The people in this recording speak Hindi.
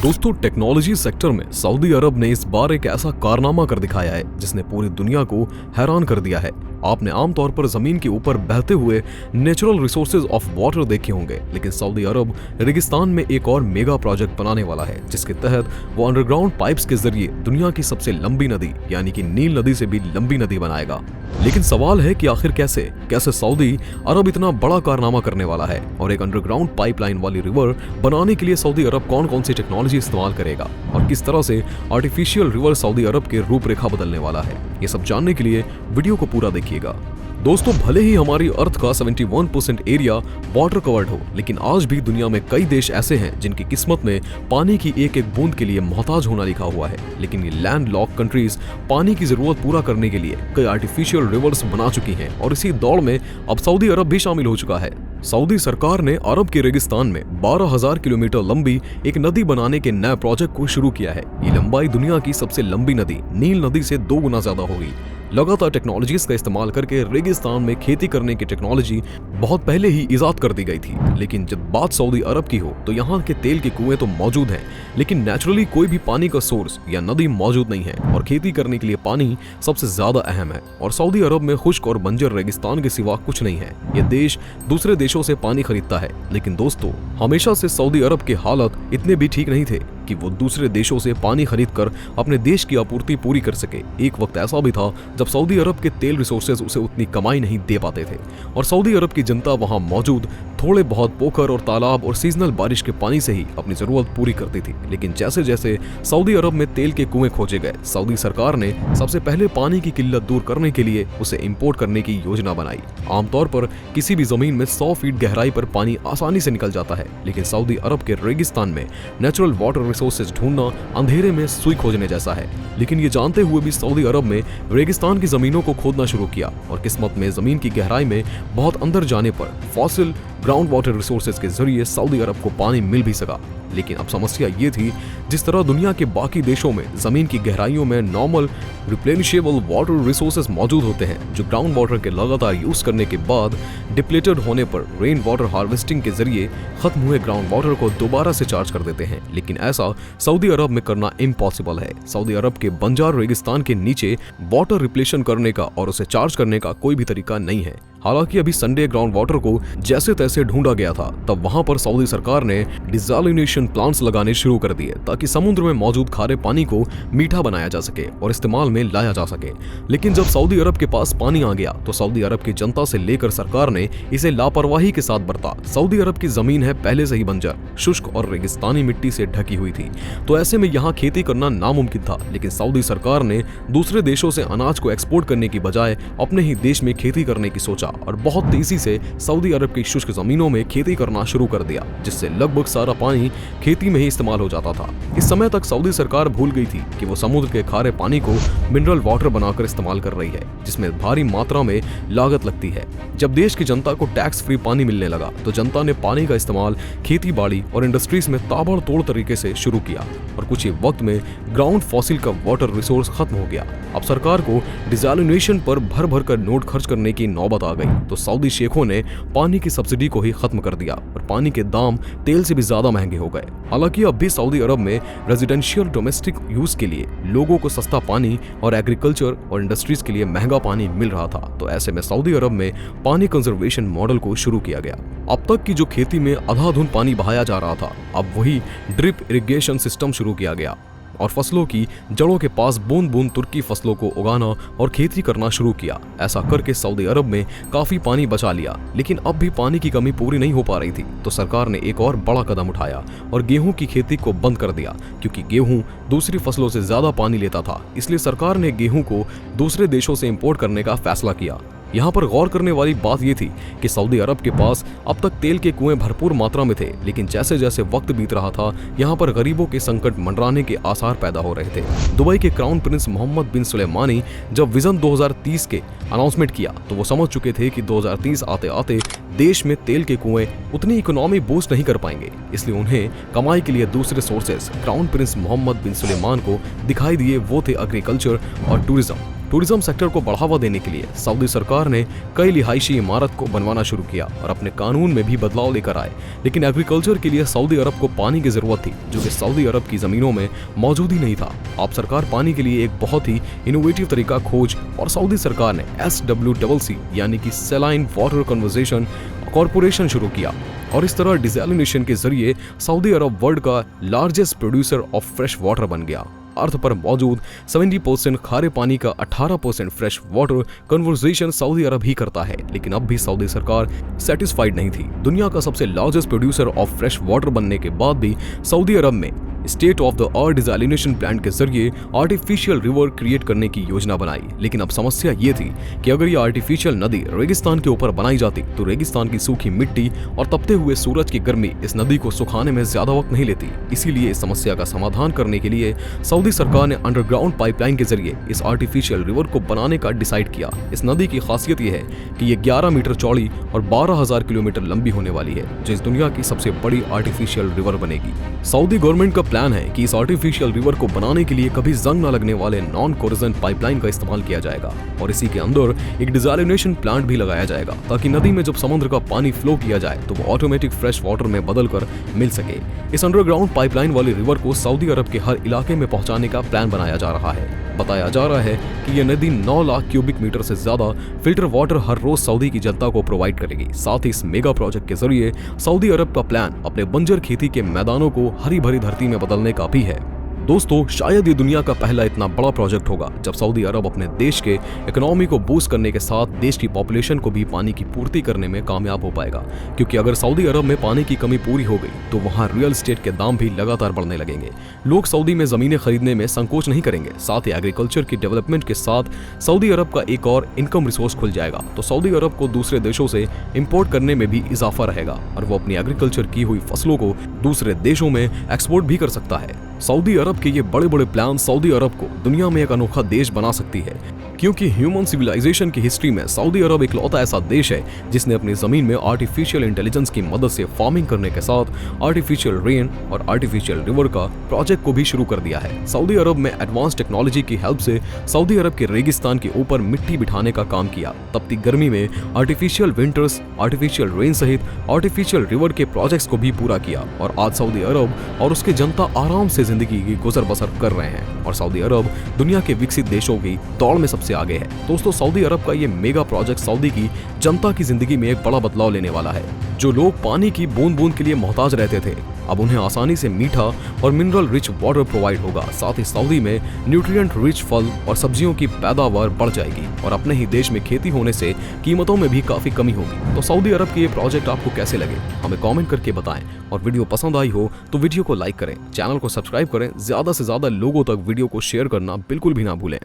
दोस्तों, टेक्नोलॉजी सेक्टर में सऊदी अरब ने इस बार एक ऐसा कारनामा कर दिखाया है जिसने पूरी दुनिया को हैरान कर दिया है। आपने आमतौर पर जमीन के ऊपर बहते हुए नेचुरल रिसोर्सेज ऑफ वाटर देखे होंगे, लेकिन सऊदी अरब रेगिस्तान में एक और मेगा प्रोजेक्ट बनाने वाला है जिसके तहत वो अंडरग्राउंड पाइप्स के जरिए दुनिया की सबसे लंबी नदी यानी कि नील नदी से भी लंबी नदी बनाएगा। लेकिन सवाल है कि आखिर कैसे सऊदी अरब इतना बड़ा कारनामा करने वाला है और एक अंडरग्राउंड पाइपलाइन वाली रिवर बनाने के लिए सऊदी अरब कौन कौन सी टेक्नोलॉजी इस्तेमाल करेगा और किस तरह से आर्टिफिशियल रिवर सऊदी अरब के रूपरेखा बदलने वाला है। ये सब जानने के लिए वीडियो को पूरा देखिएगा। दोस्तों, भले ही हमारी अर्थ का 71% एरिया वाटर कवर्ड हो, लेकिन आज भी दुनिया में कई देश ऐसे हैं जिनकी किस्मत में पानी की एक एक बूंद के लिए मोहताज होना लिखा हुआ है। लेकिन ये लैंड लॉक कंट्रीज पानी की जरूरत पूरा करने के लिए कई आर्टिफिशियल रिवर्स बना चुकी हैं और इसी दौड़ में अब सऊदी अरब भी शामिल हो चुका है। सऊदी सरकार ने अरब के रेगिस्तान में 12,000 किलोमीटर लंबी एक नदी बनाने के नए प्रोजेक्ट को शुरू किया है। ये लंबाई दुनिया की सबसे लंबी नदी नील नदी से 2 गुना ज्यादा होगी। लगातार टेक्नोलॉजीज का इस्तेमाल करके रेगिस्तान में खेती करने की टेक्नोलॉजी बहुत पहले ही इजाद कर दी गई थी, लेकिन जब बात सऊदी अरब की हो तो यहाँ के तेल के कुएं तो मौजूद हैं, लेकिन नेचुरली कोई भी पानी का सोर्स या नदी मौजूद नहीं है और खेती करने के लिए पानी सबसे ज्यादा अहम है। और सऊदी अरब में खुश्क और बंजर रेगिस्तान के सिवा कुछ नहीं है। ये देश दूसरे देशों से पानी खरीदता है, लेकिन दोस्तों हमेशा से सऊदी अरब के हालत इतने भी ठीक नहीं थे कि वो दूसरे देशों से पानी खरीदकर अपने देश की आपूर्ति पूरी कर सके। एक वक्त ऐसा भी था जब सऊदी अरब के तेल रिसोर्सेज उसे उतनी कमाई नहीं दे पाते थे और सऊदी अरब की जनता वहां मौजूद थोड़े बहुत पोखर और तालाब और सीजनल बारिश के पानी से ही अपनी जरूरत पूरी करती थी। लेकिन जैसे जैसे सऊदी अरब में तेल के कुएं खोजे गए, सऊदी सरकार ने सबसे पहले पानी की किल्लत दूर करने के लिए उसे इंपोर्ट करने की योजना बनाई। आमतौर पर किसी भी जमीन में 100 फीट गहराई पर पानी आसानी से निकल जाता है, लेकिन सऊदी अरब के रेगिस्तान में नेचुरल वाटर रिसोर्सेज ढूंढना अंधेरे में सुई खोजने जैसा है। लेकिन ये जानते हुए भी सऊदी अरब में रेगिस्तान की जमीनों को खोदना शुरू किया और किस्मत में जमीन की गहराई में बहुत अंदर जाने पर फॉसिल ग्राउंड वाटर रिसोर्सेज के जरिए सऊदी अरब को पानी मिल भी सका। लेकिन अब समस्या ये थी, जिस तरह दुनिया के बाकी देशों में जमीन की गहराइयों में नॉर्मल रिप्लेनिशेबल वाटर रिसोर्सेज मौजूद होते हैं जो ग्राउंड वाटर के लगातार यूज करने के बाद डिप्लेटेड होने पर रेन वाटर हार्वेस्टिंग के जरिए खत्म हुए ग्राउंड वाटर को दोबारा से चार्ज कर देते हैं। लेकिन ऐसा सऊदी अरब में करना इम्पॉसिबल है। सऊदी अरब के बंजार रेगिस्तान के नीचे वाटर रिप्लेशन करने का और उसे चार्ज करने का कोई भी तरीका नहीं है। हालांकि अभी संडे ग्राउंड वाटर को जैसे तैसे ढूंढा गया था, तब वहां पर सऊदी सरकार ने डिसैलिनेशन प्लांट्स लगाने शुरू कर दिए ताकि समुद्र में मौजूद खारे पानी को मीठा बनाया जा सके और इस्तेमाल में लाया जा सके। लेकिन जब सऊदी अरब के पास पानी आ गया तो सऊदी अरब की जनता से लेकर सरकार ने इसे लापरवाही के साथ बरता। सऊदी अरब की जमीन है पहले से ही बंजर, शुष्क और रेगिस्तानी मिट्टी से ढकी हुई थी, तो ऐसे में यहाँ खेती करना नामुमकिन था। लेकिन सऊदी सरकार ने दूसरे देशों से अनाज को एक्सपोर्ट करने की बजाय अपने ही देश में खेती करने की सोचा और बहुत तेजी से सऊदी अरब की शुष्क जमीनों में खेती करना शुरू कर दिया, जिससे लगभग सारा पानी खेती में ही इस्तेमाल हो जाता था। इस समय तक सऊदी सरकार भूल गई थी कि वो समुद्र के खारे पानी को मिनरल वाटर बनाकर इस्तेमाल कर रही है, जिसमें भारी मात्रा में लागत लगती है। जब देश की जनता को टैक्स फ्री पानी मिलने लगा तो जनता ने पानी का इस्तेमाल खेती बाड़ी और इंडस्ट्रीज में ताबड़तोड़ तरीके से शुरू किया और कुछ ही वक्त में ग्राउंड फॉसिल का वाटर रिसोर्स खत्म हो गया। अब सरकार को डिसैलिनेशन पर भर भर कर नोट खर्च करने की नौबत आ गई, तो सऊदी शेखों ने पानी की सब्सिडी को ही खत्म कर दिया और पानी के दाम तेल से भी ज्यादा महंगे हो गए। हालांकि अब भी सऊदी अरब में रेजिडेंशियल डोमेस्टिक यूज के लिए लोगों को सस्ता पानी और एग्रीकल्चर और इंडस्ट्रीज के लिए महंगा पानी मिल रहा था, तो ऐसे में सऊदी अरब में पानी कंजर्वेशन मॉडल को शुरू किया गया। अब तक की जो खेती में अंधाधुंध पानी बहाया जा रहा था, अब वही ड्रिप इरिगेशन सिस्टम शुरू किया गया और फसलों की जड़ों के पास बूंद बूंद तुर्की फसलों को उगाना और खेती करना शुरू किया। ऐसा करके सऊदी अरब में काफी पानी बचा लिया, लेकिन अब भी पानी की कमी पूरी नहीं हो पा रही थी, तो सरकार ने एक और बड़ा कदम उठाया और गेहूं की खेती को बंद कर दिया। क्योंकि गेहूं दूसरी फसलों से ज्यादा पानी लेता था, इसलिए सरकार ने गेहूं को दूसरे देशों से इंपोर्ट करने का फैसला किया। यहाँ पर गौर करने वाली बात यह थी कि सऊदी अरब के पास अब तक तेल के कुएं भरपूर मात्रा में थे, लेकिन जैसे जैसे वक्त बीत रहा था यहाँ पर गरीबों के संकट मंडराने के आसार पैदा हो रहे थे। दुबई के क्राउन प्रिंस मोहम्मद बिन सुलेमानी जब विजन 2030 के अनाउंसमेंट किया तो वो समझ चुके थे कि 2030 आते आते देश में तेल के कुएं उतनी इकोनॉमी बूस्ट नहीं कर पाएंगे, इसलिए उन्हें कमाई के लिए दूसरे सोर्सेज क्राउन प्रिंस मोहम्मद बिन सुलेमान को दिखाई दिए। वो थे एग्रीकल्चर और टूरिज्म। टूरिज्म सेक्टर को बढ़ावा देने के लिए सऊदी सरकार ने कई रिहायशी इमारत को बनवाना शुरू किया और अपने कानून में भी बदलाव लेकर आए। लेकिन एग्रीकल्चर के लिए सऊदी अरब को पानी की जरूरत थी, जो कि सऊदी अरब की जमीनों में मौजूद ही नहीं था। अब सरकार पानी के लिए एक बहुत ही इनोवेटिव तरीका खोज और सऊदी सरकार ने SWCC यानी कि सैलाइन वाटर कंजर्वेशन कॉरपोरेशन शुरू किया और इस तरह डिसैलिनेशन के जरिए सऊदी अरब वर्ल्ड का largest producer of fresh water बन गया। अर्थ पर मौजूद 70% खारे पानी का 18% फ्रेश वाटर कन्वर्जेशन सऊदी अरब ही करता है। लेकिन अब भी सऊदी सरकार सेटिस्फाइड नहीं थी। दुनिया का सबसे largest producer of fresh water बनने के बाद भी सऊदी अरब में state of the art desalination plant के जरिए आर्टिफिशियल रिवर क्रिएट करने की योजना बनाई। लेकिन अब समस्या ये थी कि अगर ये आर्टिफिशियल नदी रेगिस्तान के ऊपर बनाई जाती तो रेगिस्तान की सूखी मिट्टी और तपते हुए सूरज की गर्मी इस नदी को सुखाने में ज्यादा वक्त नहीं लेती। इसीलिए इस समस्या का समाधान करने के लिए सऊदी सरकार ने अंडरग्राउंड पाइपलाइन के जरिए इस आर्टिफिशियल रिवर को बनाने का डिसाइड किया। इस नदी की खासियत यह है कि ये 11 मीटर चौड़ी और 12,000 किलोमीटर लंबी होने वाली है, जो इस दुनिया की सबसे बड़ी आर्टिफिशियल रिवर बनेगी। सऊदी गवर्नमेंट का प्लान है कि इस आर्टिफिशियल रिवर को बनाने के लिए कभी जंग न लगने वाले नॉन कोरोजन पाइपलाइन का इस्तेमाल किया जाएगा और इसी के अंदर एक डिसैलिनेशन प्लांट भी लगाया जाएगा, ताकि नदी में जब समुद्र का पानी फ्लो किया जाए तो वो ऑटोमेटिक फ्रेश वाटर में बदलकर मिल सके। इस अंडरग्राउंड पाइपलाइन वाली रिवर को सऊदी अरब के हर इलाके में पहुंचाने का प्लान बनाया जा रहा है। बताया जा रहा है कि यह नदी 9 लाख क्यूबिक मीटर से ज्यादा फिल्टर वाटर हर रोज सऊदी की जनता को प्रोवाइड करेगी। साथ ही इस मेगा प्रोजेक्ट के जरिए सऊदी अरब का प्लान अपने बंजर खेती के मैदानों को हरी भरी धरती में बदलने का भी है। दोस्तों, शायद ये दुनिया का पहला इतना बड़ा प्रोजेक्ट होगा जब सऊदी अरब अपने देश के इकोनॉमी को बूस्ट करने के साथ देश की पॉपुलेशन को भी पानी की पूर्ति करने में कामयाब हो पाएगा। क्योंकि अगर सऊदी अरब में पानी की कमी पूरी हो गई तो वहाँ रियल एस्टेट के दाम भी लगातार बढ़ने लगेंगे। लोग सऊदी में जमीनें खरीदने में संकोच नहीं करेंगे। साथ ही एग्रीकल्चर की डेवलपमेंट के साथ सऊदी अरब का एक और इनकम रिसोर्स खुल जाएगा, तो सऊदी अरब को दूसरे देशों से इम्पोर्ट करने में भी इजाफा रहेगा और वो अपनी एग्रीकल्चर की हुई फसलों को दूसरे देशों में एक्सपोर्ट भी कर सकता है। सऊदी अरब के ये बड़े बड़े प्लान सऊदी अरब को दुनिया में एक अनोखा देश बना सकती है, क्योंकि ह्यूमन सिविलाइजेशन की हिस्ट्री में सऊदी अरब इकलौता ऐसा देश है जिसने अपनी जमीन में आर्टिफिशियल इंटेलिजेंस की मदद से फार्मिंग करने के साथ आर्टिफिशियल रेन और आर्टिफिशियल रिवर का प्रोजेक्ट को भी शुरू कर दिया है। सऊदी अरब में एडवांस टेक्नोलॉजी की हेल्प से सऊदी अरब के रेगिस्तान के ऊपर मिट्टी बिठाने का काम किया। तपती गर्मी में आर्टिफिशियल विंटर्स, आर्टिफिशियल रेन सहित आर्टिफिशियल रिवर के प्रोजेक्ट्स को भी पूरा किया और आज सऊदी अरब और उसकी जनता आराम से जिंदगी की गुजर बसर कर रहे हैं और सऊदी अरब दुनिया के विकसित देशों की दौड़ में सबसे आगे है। दोस्तों, सऊदी अरब का ये मेगा प्रोजेक्ट सऊदी की जनता की जिंदगी में एक बड़ा बदलाव लेने वाला है। जो लोग पानी की बूंद बूंद के लिए मोहताज रहते थे, अब उन्हें आसानी से मीठा और मिनरल रिच वाटर प्रोवाइड होगा। साथ ही सऊदी में न्यूट्रिएंट रिच फल और सब्जियों की पैदावार बढ़ जाएगी और अपने ही देश में खेती होने से कीमतों में भी काफी कमी होगी। तो सऊदी अरब के ये प्रोजेक्ट आपको कैसे लगे, हमें कमेंट करके बताएं और वीडियो पसंद आई हो तो वीडियो को लाइक करें, चैनल को सब्सक्राइब करें, ज्यादा से ज्यादा लोगों तक वीडियो को शेयर करना बिल्कुल भी ना भूलें।